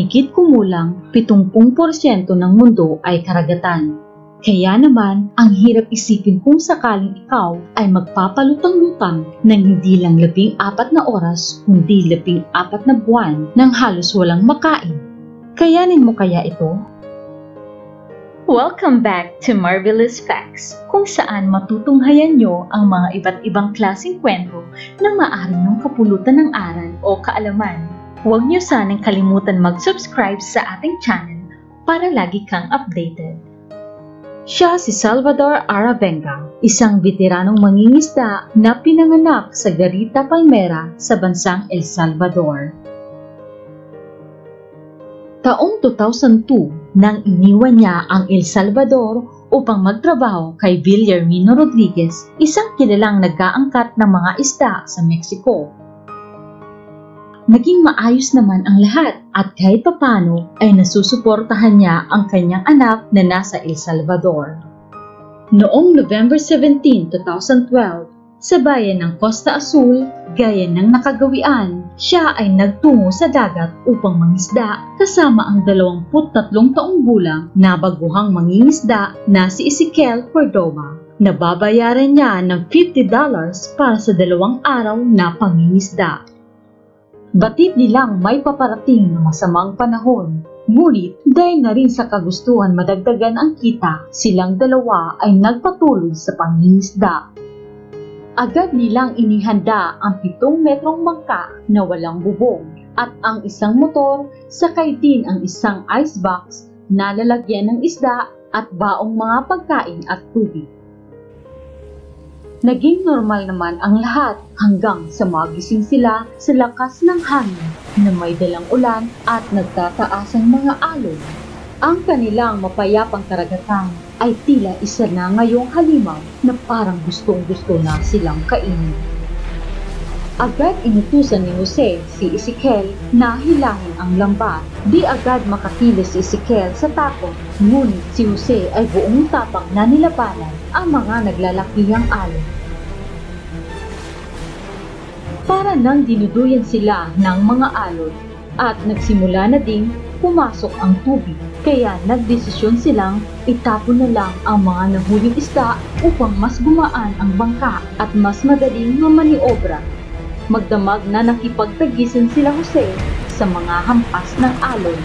Mahigit kumulang 70% ng mundo ay karagatan. Kaya naman, ang hirap isipin kung sakaling ikaw ay magpapalutang-lutang ng hindi lang 14 na oras, kundi 14 na buwan ng halos walang makain. Kayanin mo kaya ito? Welcome back to Marvelous Facts, kung saan matutunghayan nyo ang mga iba't ibang klaseng kwento na maaaring ng kapulutan ng aral o kaalaman. Huwag nyo sanang kalimutan mag-subscribe sa ating channel para lagi kang updated. Siya si Salvador Aravenga, isang veteranong mangingisda na pinanganak sa Garita Palmera sa bansang El Salvador. Taong 2002 nang iniwan niya ang El Salvador upang magtrabaho kay Villarmino Rodriguez, isang kilalang nag-aangkat ng mga isda sa Mexico. Naging maayos naman ang lahat at kahit papano ay nasusuportahan niya ang kanyang anak na nasa El Salvador. Noong November 17, 2012, sa bayan ng Costa Azul, gaya ng nakagawian, siya ay nagtungo sa dagat upang mangisda kasama ang 23 taong gulang na baguhang mangingisda na si Ezekiel Cordova. Nababayaran niya ng $50 para sa 2 araw na pangingisda. Batid nilang may paparating na masamang panahon, ngunit dahil na rin sa kagustuhan madagdagan ang kita, silang dalawa ay nagpatuloy sa pangingisda. Agad nilang inihanda ang 7 metrong bangka na walang bubong at ang isang motor, sakay din ang isang icebox na lalagyan ng isda at baong mga pagkain at tubig. Naging normal naman ang lahat hanggang sa magising sila sa lakas ng hangin na may dalang ulan at nagtataasang mga alon. Ang kanilang mapayapang karagatan ay tila isa na ngayong halimaw na parang gustong-gusto na silang kainin. Agad inutusan ni Jose si Ezekiel na hilangin ang lambat. Di agad makakilos si Ezekiel sa takot, ngunit si Jose ay buong tapang na nilabanan ang mga naglalakihang alon. Para nang dinuduyan sila ng mga alon at nagsimula na ding pumasok ang tubig, kaya nagdesisyon silang itapon na lang ang mga nahuling isda upang mas gumaan ang bangka at mas madaling mamaniobra. Magdamag na nakipagtagisan sila Jose sa mga hampas ng alon.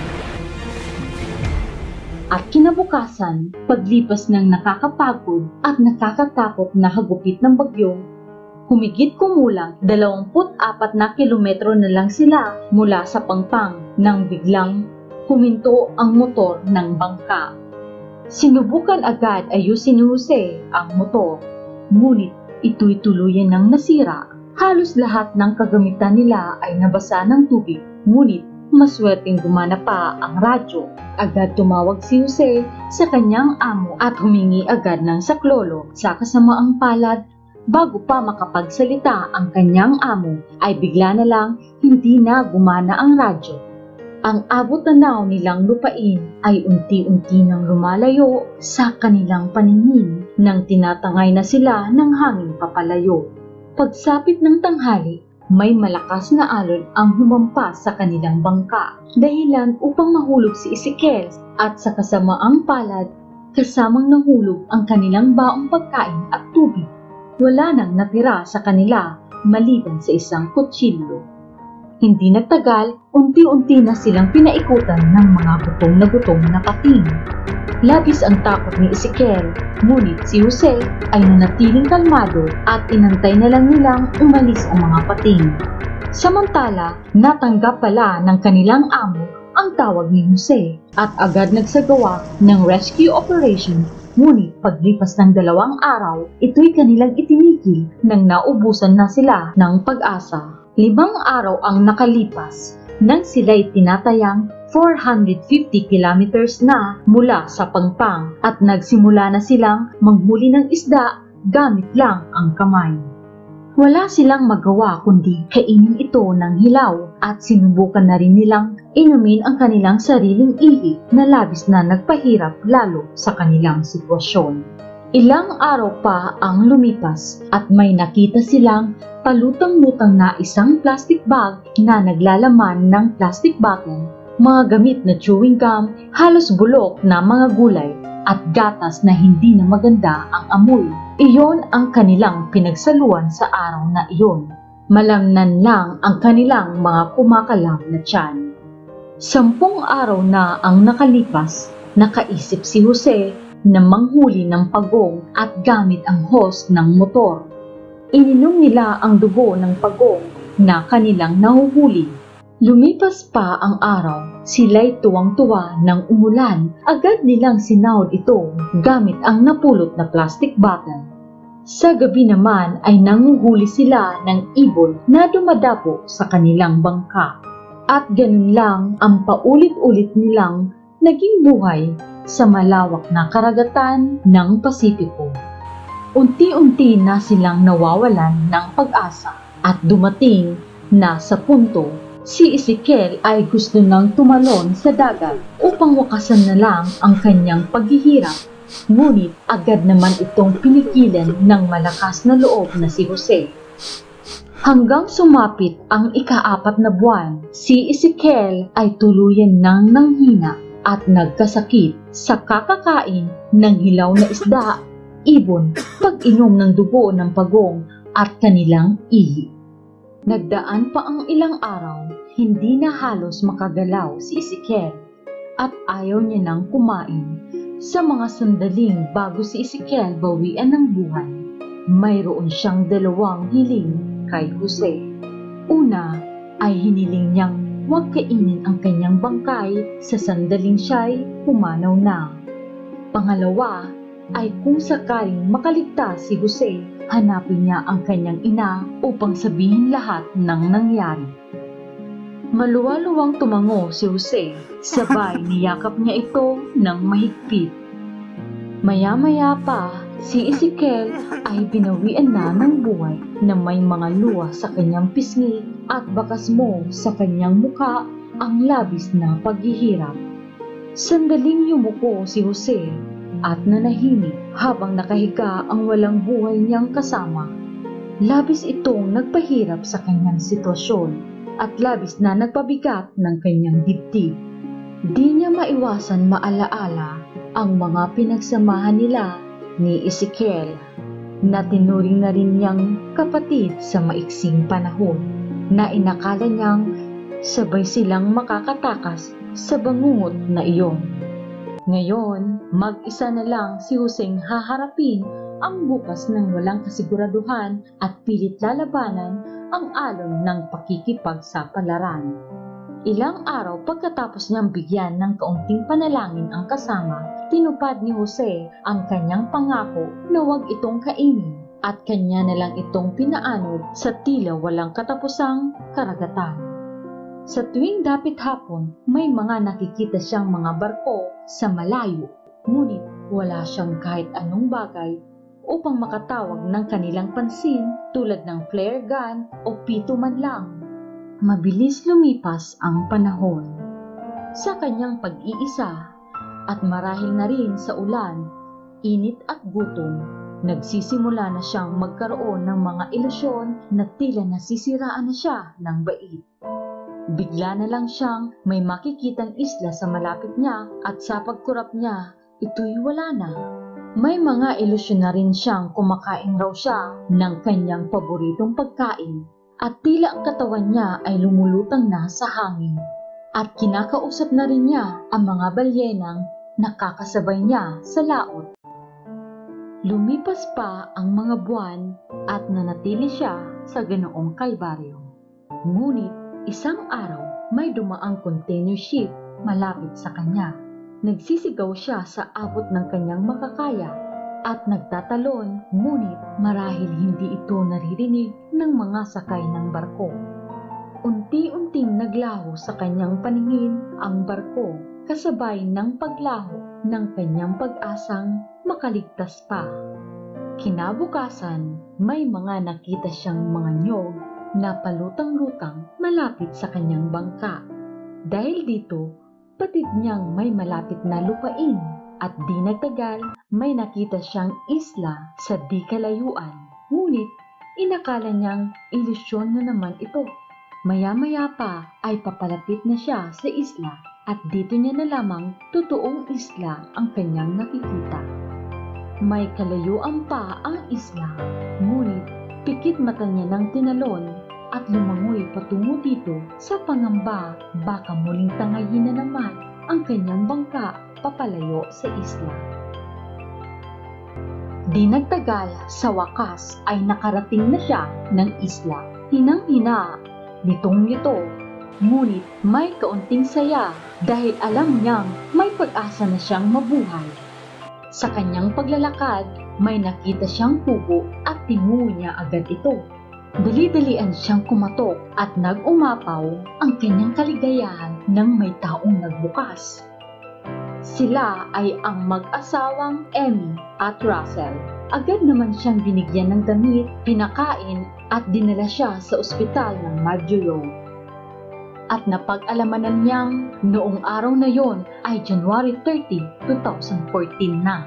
At kinabukasan, paglipas ng nakakapagod at nakakatakot na hagupit ng bagyo, humigit kumulang 24 na kilometro na lang sila mula sa Pangpang nang biglang huminto ang motor ng bangka. Sinubukan agad ayusin ni Jose ang motor, ngunit ito'y tuluyan ng nasira. Halos lahat ng kagamitan nila ay nabasa ng tubig, ngunit maswerteng gumana pa ang radyo. Agad tumawag si Jose sa kanyang amo at humingi agad ng saklolo. Sa kasamaang palad, bago pa makapagsalita ang kanyang amo, ay bigla na lang hindi na gumana ang radyo. Ang abot-tanaw nilang lupain ay unti-unti nang lumalayo sa kanilang paningin nang tinatangay na sila ng hangin papalayo. Pagsapit ng tanghali, may malakas na alon ang humampas sa kanilang bangka, dahilan upang mahulog si Ezekiel at sa kasamaang palad, kasamang nahulog ang kanilang baong pagkain at tubig. Wala nang natira sa kanila maliban sa isang kutsilyo. Hindi nagtagal, unti-unti na silang pinaikutan ng mga gutom na pating. Labis ang takot ni Ezekiel, ngunit si Jose ay nanatiling kalmado at inantay na lang nilang umalis ang mga pating. Samantala, natanggap pala ng kanilang amo ang tawag ni Jose at agad nagsagawa ng rescue operation. Ngunit paglipas ng 2 araw, ito'y kanilang itinigil nang naubusan na sila ng pag-asa. 5 araw ang nakalipas nang sila'y tinatayang 450 kilometers na mula sa Pangpang at nagsimula na silang manghuli ng isda gamit lang ang kamay. Wala silang magawa kundi kainin ito ng hilaw at sinubukan na rin nilang inumin ang kanilang sariling ihi na labis na nagpahirap lalo sa kanilang sitwasyon. Ilang araw pa ang lumipas at may nakita silang palutang-lutang na isang plastic bag na naglalaman ng plastic bottle mga gamit na chewing gum, halos bulok na mga gulay, at gatas na hindi na maganda ang amoy. Iyon ang kanilang pinagsaluan sa araw na iyon. Malamnan lang ang kanilang mga kumakalam na tiyan. 10 araw na ang nakalipas, nakaisip si Jose na manghuli ng pagong at gamit ang hose ng motor. Ininom nila ang dugo ng pagong na kanilang nahuhuli. Lumipas pa ang araw, sila'y tuwang-tuwa nang umulan. Agad nilang sinahod ito gamit ang napulot na plastic bottle. Sa gabi naman ay nanguhuli sila ng ibon na dumadapo sa kanilang bangka. At ganun lang ang paulit-ulit nilang naging buhay sa malawak na karagatan ng Pasipiko. Unti-unti na silang nawawalan ng pag-asa at dumating na sa punto si Ezekiel ay gusto nang tumalon sa dagat upang wakasan na lang ang kanyang paghihirap. Ngunit agad naman itong pinigilan ng malakas na loob na si Jose. Hanggang sumapit ang ika-4 na buwan, si Ezekiel ay tuluyan nang nanghina at nagkasakit sa kakakain ng hilaw na isda, ibon, pag-inom ng dugo ng pagong at kanilang ihi. Nagdaan pa ang ilang araw, hindi na halos makagalaw si Ezekiel at ayaw niya nang kumain. Sa mga sandaling bago si Ezekiel bawian ng buhay, mayroon siyang 2 hiling kay Jose. Una ay hiniling niyang huwag kainin ang kanyang bangkay sa sandaling siya'y pumanaw na. Pangalawa ay kung sakaling makaligtas si Jose, hanapin niya ang kanyang ina upang sabihin lahat ng nangyari. Maluwaluwang tumango si Jose, sabay niyakap niya ito ng mahigpit. Maya-maya pa, si Ezekiel ay binawian na ng buhay na may mga luha sa kanyang pisngi at bakas mo sa kanyang mukha ang labis na paghihirap. Sandaling yumuko si Jose at nanahimik habang nakahiga ang walang buhay niyang kasama. Labis itong nagpahirap sa kanyang sitwasyon at labis na nagpabigat ng kanyang dibdib. Di niya maiwasan maalaala ang mga pinagsamahan nila ni Ezekiel na tinuring na rin niyang kapatid sa maiksing panahon na inakala niyang sabay silang makakatakas sa bangungot na iyon. Ngayon, mag-isa na lang si Joseng haharapin ang bukas ng walang kasiguraduhan at pilit lalabanan ang alon ng pakikipagsapalaran. Ilang araw pagkatapos niyang bigyan ng kaunting panalangin ang kasama, tinupad ni Jose ang kanyang pangako na huwag itong kainin at kanya na lang itong pinaanod sa tila walang katapusang karagatan. Sa tuwing dapit hapon, may mga nakikita siyang mga barko sa malayo, ngunit wala siyang kahit anong bagay upang makatawag ng kanilang pansin tulad ng flare gun o pito man lang. Mabilis lumipas ang panahon. Sa kanyang pag-iisa at marahil na rin sa ulan, init at gutom, nagsisimula na siyang magkaroon ng mga ilusyon na tila nasisiraan na siya ng bait. Bigla na lang siyang may makikitang isla sa malapit niya at sa pagkurap niya, ito'y wala na. May mga ilusyon na rin siyang kumakain raw siya ng kanyang paboritong pagkain at tila ang katawan niya ay lumulutang na sa hangin at kinakausap na rin niya ang mga balyenang nakakasabay niya sa laot. Lumipas pa ang mga buwan at nanatili siya sa ganoong kalbaryo. Ngunit isang araw, may dumaang container ship malapit sa kanya. Nagsisigaw siya sa abot ng kanyang makakaya at nagtatalon, ngunit marahil hindi ito naririnig ng mga sakay ng barko. Unti-unting naglaho sa kanyang paningin ang barko, kasabay ng paglaho ng kanyang pag-asang makaligtas pa. Kinabukasan, may mga nakita siyang mga nyog na palutang-lutang malapit sa kanyang bangka. Dahil dito, patid niyang may malapit na lupain at di nagtagal may nakita siyang isla sa di kalayuan. Ngunit inakala niyang ilusyon na naman ito Maya-maya pa ay papalapit na siya sa isla at dito niya nalamang totoong isla ang kanyang nakikita. May kalayuan pa ang isla, ngunit pikit mata niya ng tinalon at lumangoy patungo dito sa pangamba baka muling tangayin na naman ang kanyang bangka papalayo sa isla. Di nagtagal, sa wakas ay nakarating na siya ng isla. Hinang-hina, litong-lito, ngunit may kaunting saya dahil alam niyang may pag-asa na siyang mabuhay. Sa kanyang paglalakad, may nakita siyang kubo at tinungo niya agad ito. Dali-dalian siyang kumatok at nag-umapaw ang kanyang kaligayahan nang may taong nagbukas. Sila ay ang mag-asawang Emmy at Russell. Agad naman siyang binigyan ng damit, pinakain at dinala siya sa ospital ng Marlborough. At napag-alamanan niyang noong araw na yon ay January 30, 2014 na.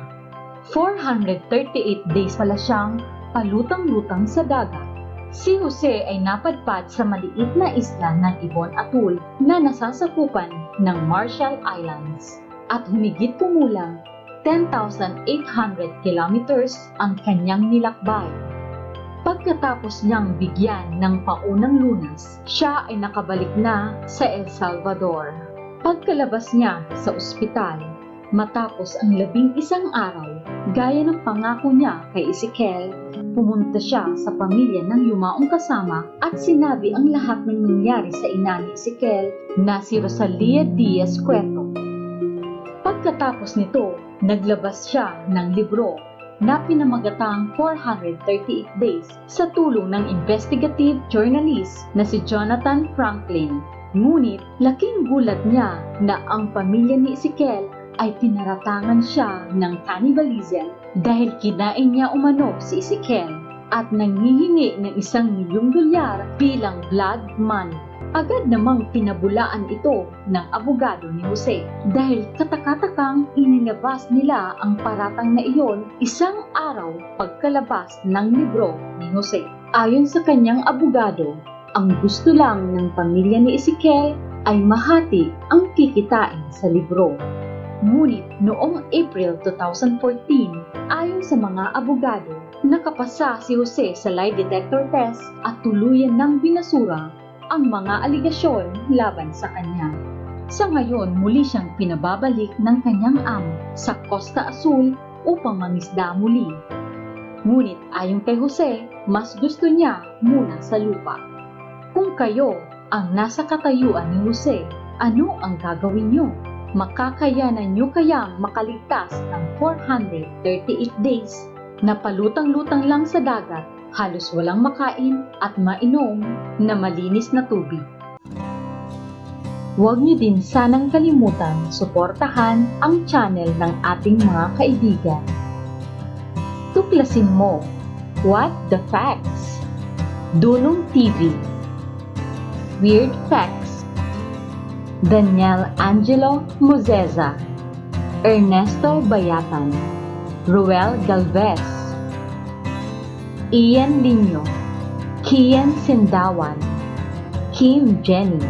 438 days pala siyang palutang-lutang sa dagat. Si Jose ay napadpad sa maliit na isla ng Ibon Atoll na nasasakupan ng Marshall Islands. At humigit kumulang 10,800 kilometers ang kanyang nilakbay. Pagkatapos niyang bigyan ng paunang lunas, siya ay nakabalik na sa El Salvador. Pagkalabas niya sa ospital, matapos ang 11 araw, gaya ng pangako niya kay Ezekiel, pumunta siya sa pamilya ng yumaong kasama at sinabi ang lahat ng nangyari sa ina ni Ezekiel na si Rosalia Diaz Cueto. Pagkatapos nito, naglabas siya ng libro na pinamagatang 438 Days sa tulong ng investigative journalist na si Jonathan Franklin. Ngunit laking gulat niya na ang pamilya ni Ezekiel ay pinaratangan siya ng cannibalism dahil kinain niya umano si Ezekiel at nanghihingi ng $1,000,000 bilang blood money. Agad namang pinabulaan ito ng abogado ni Jose dahil katakatakang inilabas nila ang paratang na iyon 1 araw pagkalabas ng libro ni Jose. Ayon sa kanyang abogado, ang gusto lang ng pamilya ni Ezekiel ay mahati ang kikitain sa libro. Ngunit noong April 2014, ayon sa mga abogado, nakapasa si Jose sa lie detector test at tuluyan ng binasura ang mga aligasyon laban sa kanya. Sa ngayon, muli siyang pinababalik ng kanyang amo sa Costa Azul upang mangisda muli. Ngunit ayon kay Jose, mas gusto niya muna sa lupa. Kung kayo ang nasa katayuan ni Jose, ano ang gagawin niyo? Makakayanan niyo kayang makaligtas ng 438 days na palutang-lutang lang sa dagat, halos walang makain at mainom na malinis na tubig? Huwag niyo din sanang kalimutan suportahan ang channel ng ating mga kaibigan. Tuklasin mo, What the Facts? Dunong TV, Weird Facts, Daniel Angelo Mozeza, Ernesto Bayatan, Ruel Galvez, Ian Lino, Kian Sindawan, Kim Jenny,